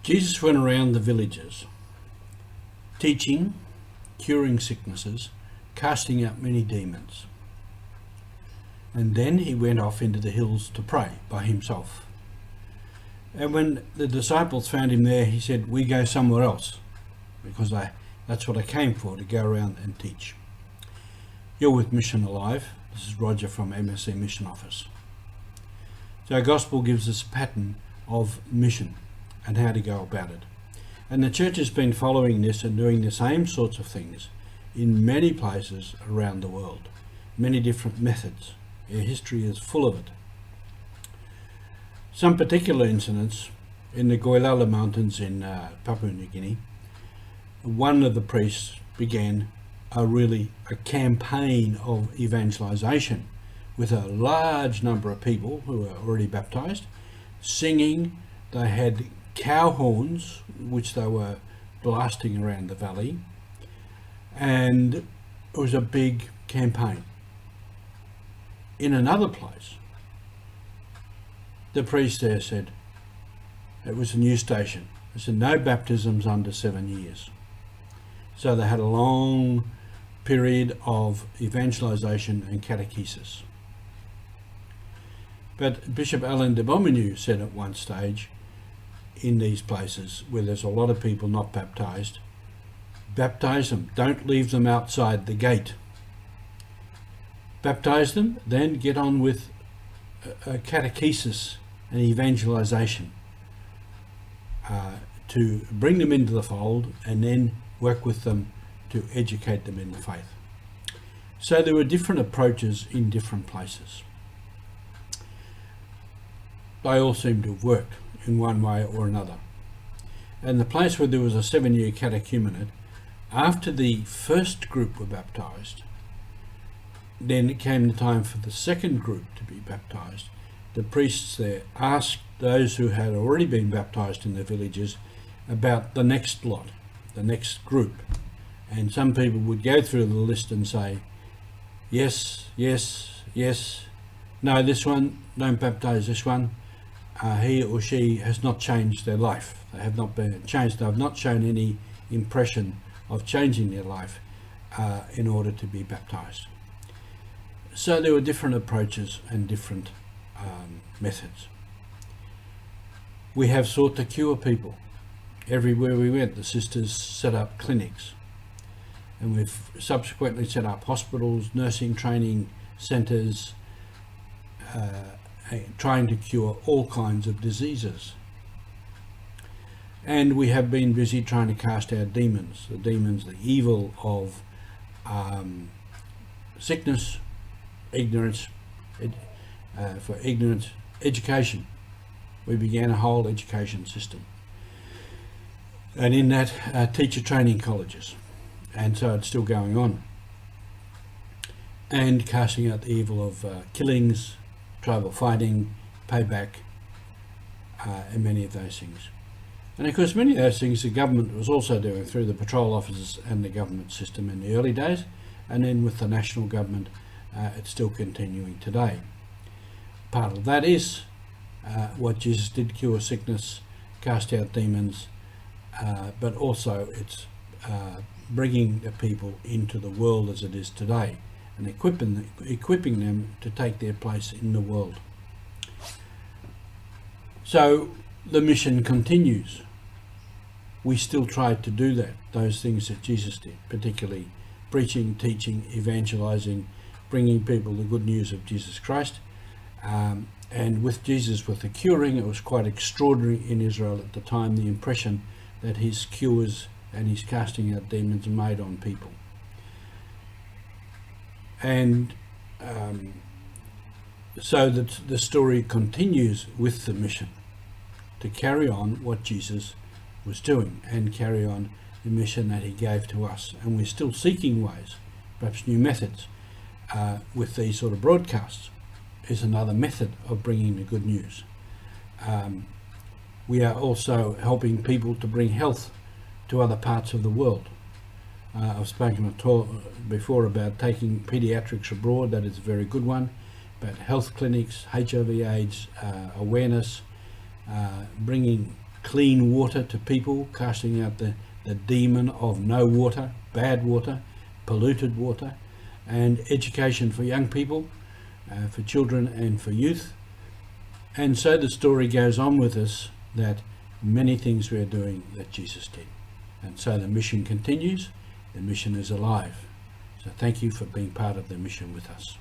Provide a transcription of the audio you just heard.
Jesus went around the villages, teaching, curing sicknesses, casting out many demons. And then he went off into the hills to pray by himself. And when the disciples found him there, he said, "We go somewhere else, because that's what I came for, to go around and teach." You're with Mission Alive. This is Roger from MSC Mission Office. So our gospel gives us a pattern of mission and how to go about it. And the church has been following this and doing the same sorts of things in many places around the world, many different methods. Our history is full of it. Some particular incidents in the Goilala Mountains in Papua New Guinea, one of the priests began a campaign of evangelization with a large number of people who were already baptized, singing. They had cow horns which they were blasting around the valley, and it was a big campaign. In another place, the priest there said, it was a news station, they said no baptisms under 7 years. So they had a long period of evangelization and catechesis. But Bishop Alain de Botmanoux said at one stage, in these places where there's a lot of people not baptized, baptize them, don't leave them outside the gate. Baptize them, then get on with a catechesis and evangelization to bring them into the fold, and then work with them to educate them in the faith. So there were different approaches in different places. They all seem to have worked in one way or another. And the place where there was a 7-year catechumenate, after the first group were baptized, then it came the time for the second group to be baptized. The priests there asked those who had already been baptized in the villages about the next lot, the next group. And some people would go through the list and say, yes, yes, yes, no, this one, don't baptize this one. He or she has not changed their life. They have not been changed. They have not shown any impression of changing their life in order to be baptized. So there were different approaches and different methods. We have sought to cure people. Everywhere we went, the sisters set up clinics, and we've subsequently set up hospitals, nursing training centres, trying to cure all kinds of diseases. And we have been busy trying to cast out demons, the evil of sickness, ignorance, for ignorance, education. We began a whole education system. And in that, teacher training colleges. And so it's still going on. And casting out the evil of killings, tribal fighting, payback, and many of those things. And of course, many of those things the government was also doing through the patrol officers and the government system in the early days, and then with the national government, it's still continuing today. Part of that is what Jesus did: cure sickness, cast out demons, but also it's bringing the people into the world as it is today, and equipping them to take their place in the world. So the mission continues. We still try to do that, those things that Jesus did, particularly preaching, teaching, evangelizing, bringing people the good news of Jesus Christ. And with Jesus, with the curing, it was quite extraordinary in Israel at the time, the impression that his cures and his casting out demons made on people. And so that the story continues with the mission to carry on what Jesus was doing and carry on the mission that he gave to us. And we're still seeking ways, perhaps new methods, with these sort of broadcasts is another method of bringing the good news. We are also helping people to bring health to other parts of the world. I've spoken before about taking pediatrics abroad. That is a very good one. But health clinics, HIV/AIDS awareness, bringing clean water to people, casting out the demon of no water, bad water, polluted water, and education for young people, for children and for youth. And so the story goes on with us that many things we are doing that Jesus did. And so the mission continues. The mission is alive. So thank you for being part of the mission with us.